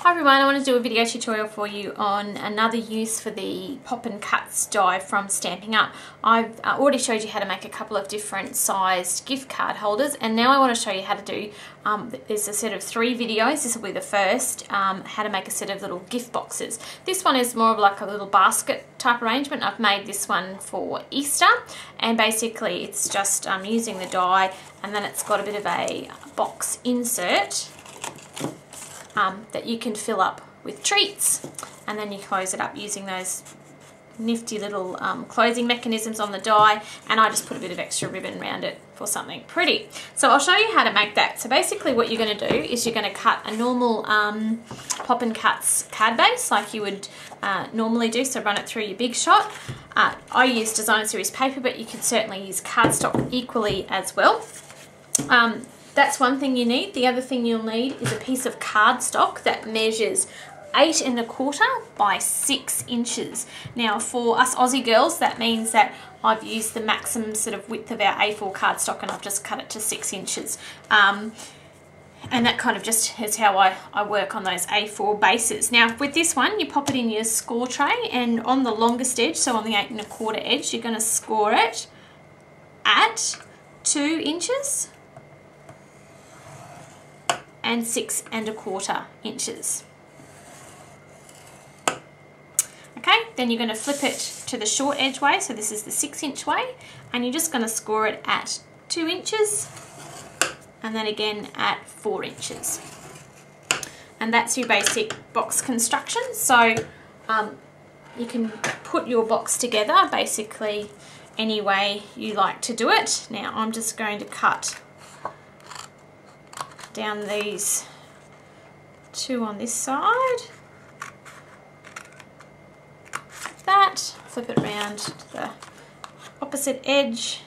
Hi everyone, I want to do a video tutorial for you on another use for the Pop and Cuts die from Stampin' Up. I've already showed you how to make a couple of different sized gift card holders, and now I want to show you how to do, there's a set of 3 videos, this will be the first, how to make a set of little gift boxes. This one is more of like a little basket type arrangement. I've made this one for Easter, and basically it's just using the die, and then it's got a bit of a box insert that you can fill up with treats, and then you close it up using those nifty little closing mechanisms on the die, and I just put a bit of extra ribbon around it for something pretty. So I'll show you how to make that. So basically what you're going to do is you're going to cut a normal Pop and Cuts card base like you would normally do, so run it through your Big Shot. I use Designer Series paper, but you can certainly use cardstock equally as well. That's one thing you need. The other thing you'll need is a piece of cardstock that measures 8 1/4 by 6 inches. Now for us Aussie girls, that means that I've used the maximum sort of width of our A4 cardstock, and I've just cut it to 6 inches. And that kind of just is how I work on those A4 bases. Now with this one, you pop it in your score tray, and on the longest edge, so on the 8 1/4 edge, you're going to score it at 2 inches. And 6 1/4 inches. Okay, then you're going to flip it to the short edge way, so this is the 6-inch way, and you're just going to score it at 2 inches, and then again at 4 inches. And that's your basic box construction. So you can put your box together basically any way you like to do it. Now I'm just going to cut down these 2 on this side, like that, flip it around to the opposite edge,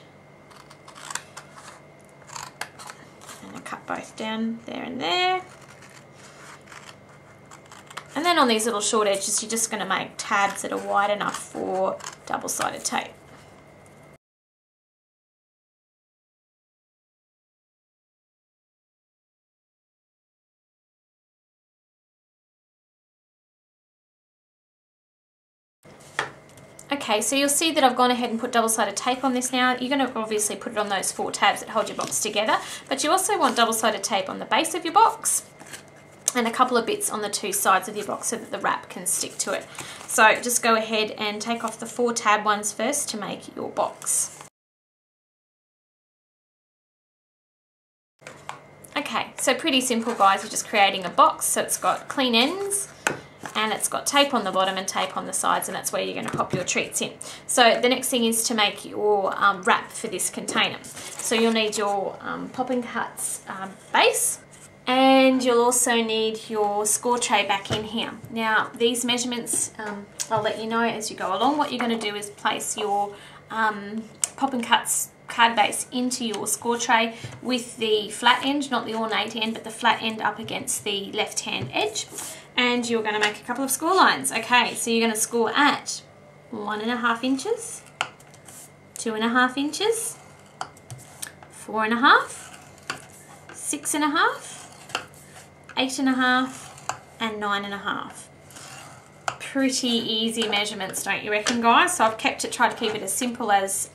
and I cut both down there and there. And then on these little short edges, you're just going to make tabs that are wide enough for double-sided tape. Okay, so you'll see that I've gone ahead and put double-sided tape on this now. You're going to obviously put it on those 4 tabs that hold your box together, but you also want double-sided tape on the base of your box and a couple of bits on the 2 sides of your box so that the wrap can stick to it. So just go ahead and take off the 4 tab ones first to make your box. Okay, so pretty simple guys, you're just creating a box, so it's got clean ends, and it's got tape on the bottom and tape on the sides, and that's where you're going to pop your treats in. So the next thing is to make your wrap for this container. So you'll need your Pop and Cuts base, and you'll also need your score tray back in here. Now these measurements, I'll let you know as you go along. What you're going to do is place your Pop and Cuts card base into your score tray with the flat end, not the ornate end, but the flat end up against the left hand edge. And you're going to make a couple of score lines. Okay, so you're going to score at 1 1/2 inches, 2 1/2 inches, 4 1/2, 6 1/2, 8 1/2, and 9 1/2. Pretty easy measurements, don't you reckon, guys? So I've tried to keep it as simple as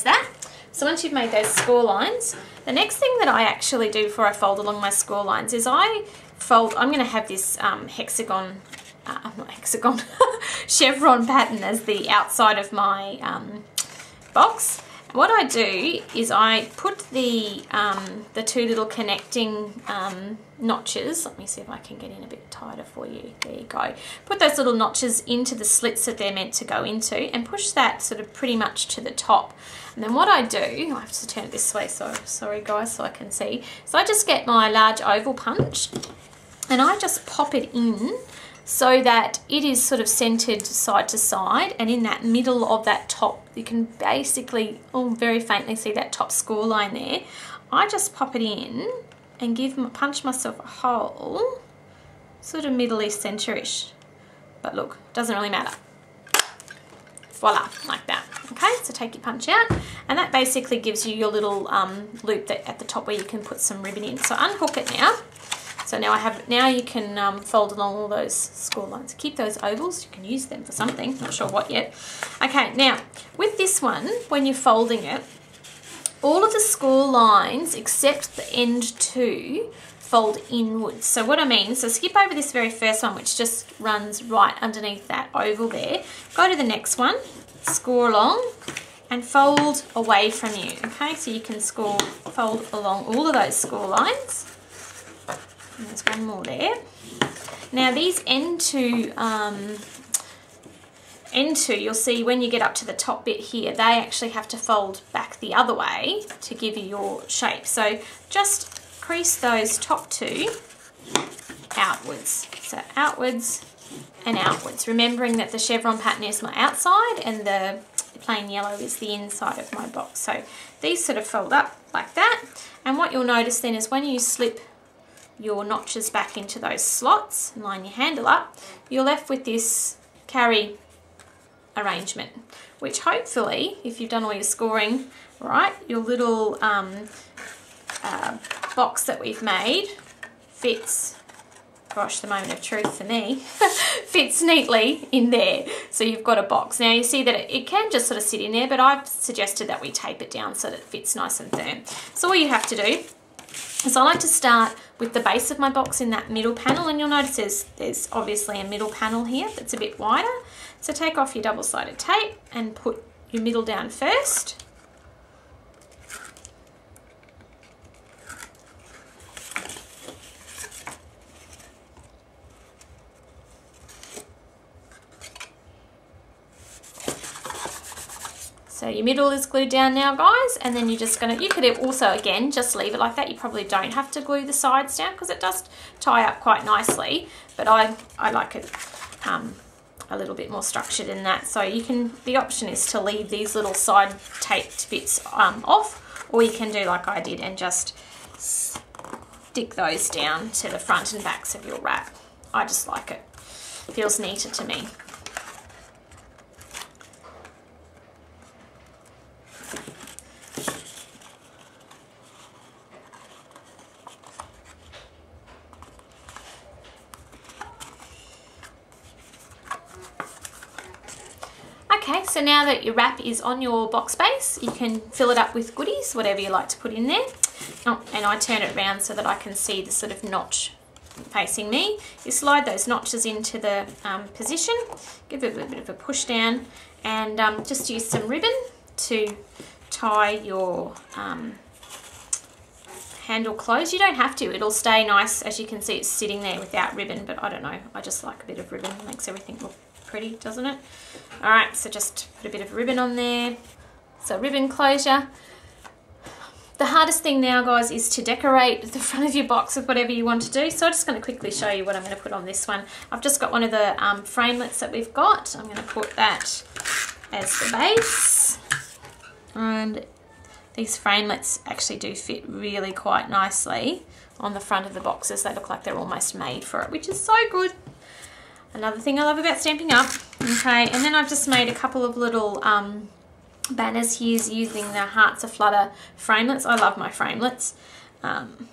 that. So once you've made those score lines, the next thing that I actually do before I fold along my score lines is I'm going to have this chevron pattern as the outside of my box. What I do is I put the 2 little connecting notches. Let me see if I can get in a bit tighter for you. There you go. Put those little notches into the slits that they're meant to go into, and push that sort of pretty much to the top. And then what I do, I have to turn it this way, so sorry guys, so I can see. So I just get my large oval punch, and I just pop it in so that it is sort of centered side to side, and in that middle of that top, you can basically very faintly see that top score line there. I just pop it in and punch myself a hole, sort of middle-ish, center-ish. But look, doesn't really matter. Voila, like that. Okay, so take your punch out, and that basically gives you your little loop at the top where you can put some ribbon in. So unhook it now. So now you can fold along all those score lines. Keep those ovals, you can use them for something, not sure what yet. Okay, now with this one, when you're folding it, all of the score lines except the end two fold inwards. So what I mean, so skip over this very first one, which just runs right underneath that oval there. Go to the next one, score along, and fold away from you. Okay, so you can fold along all of those score lines. And there's one more there. Now these end two, you'll see when you get up to the top bit here, they actually have to fold back the other way to give you your shape. So just crease those top two outwards. So outwards and outwards, remembering that the chevron pattern is my outside and the plain yellow is the inside of my box. So these sort of fold up like that, and what you'll notice then is when you slip your notches back into those slots and line your handle up, you're left with this carry arrangement, which hopefully, if you've done all your scoring right, your little box that we've made fits, gosh, the moment of truth for me, fits neatly in there. So you've got a box. Now you see that it can just sort of sit in there, but I've suggested that we tape it down so that it fits nice and firm. So all you have to do is I like to start with the base of my box in that middle panel, and you'll notice there's obviously a middle panel here that's a bit wider. So take off your double-sided tape and put your middle down first. So your middle is glued down now, guys, and then you're just gonna, you could also, again, just leave it like that. You probably don't have to glue the sides down because it does tie up quite nicely, but I like it a little bit more structured than that. So you can, the option is to leave these little side taped bits off, or you can do like I did and just stick those down to the front and backs of your wrap. I just like it. Feels neater to me. Okay, so now that your wrap is on your box base, you can fill it up with goodies, whatever you like to put in there. Oh, and I turn it around so that I can see the sort of notch facing me. You slide those notches into the position, give it a bit of a push down, and just use some ribbon to tie your handle closed. You don't have to, it'll stay nice. As you can see, it's sitting there without ribbon, but I don't know, I just like a bit of ribbon. It makes everything look pretty, doesn't it? All right, so just put a bit of ribbon on there. So ribbon closure. The hardest thing now, guys, is to decorate the front of your box with whatever you want to do. So I'm just going to quickly show you what I'm going to put on this one. I've just got one of the framelits that we've got. I'm going to put that as the base. And these framelits actually do fit really quite nicely on the front of the boxes. They look like they're almost made for it, which is so good. Another thing I love about Stampin' Up. Okay, and then I've just made a couple of little banners here using the Hearts of Flutter framelits. I love my framelits. I'm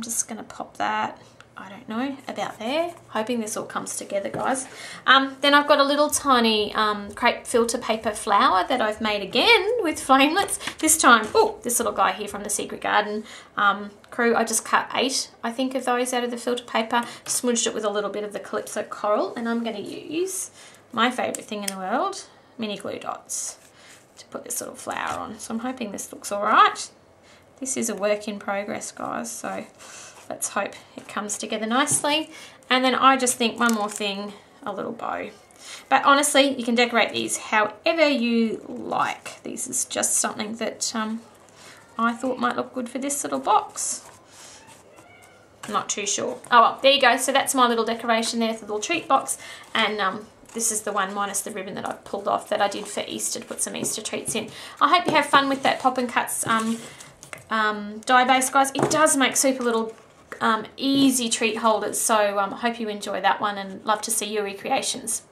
just going to pop that, I don't know, about there. Hoping this all comes together, guys. Then I've got a little tiny crepe filter paper flower that I've made again with flamelets. This time, oh, this little guy here from the Secret Garden crew. I just cut 8, I think, of those out of the filter paper, smudged it with a little bit of the Calypso Coral, and I'm going to use my favourite thing in the world, mini glue dots, to put this little flower on. So I'm hoping this looks all right. This is a work in progress, guys, so let's hope it comes together nicely. And then I just think one more thing, a little bow. But honestly, you can decorate these however you like. This is just something that I thought might look good for this little box. I'm not too sure. Oh well, there you go. So that's my little decoration there for the little treat box. And this is the one minus the ribbon that I pulled off that I did for Easter to put some Easter treats in. I hope you have fun with that Pop and Cuts die base, guys. It does make super little easy treat holders, so I hope you enjoy that one and love to see your recreations.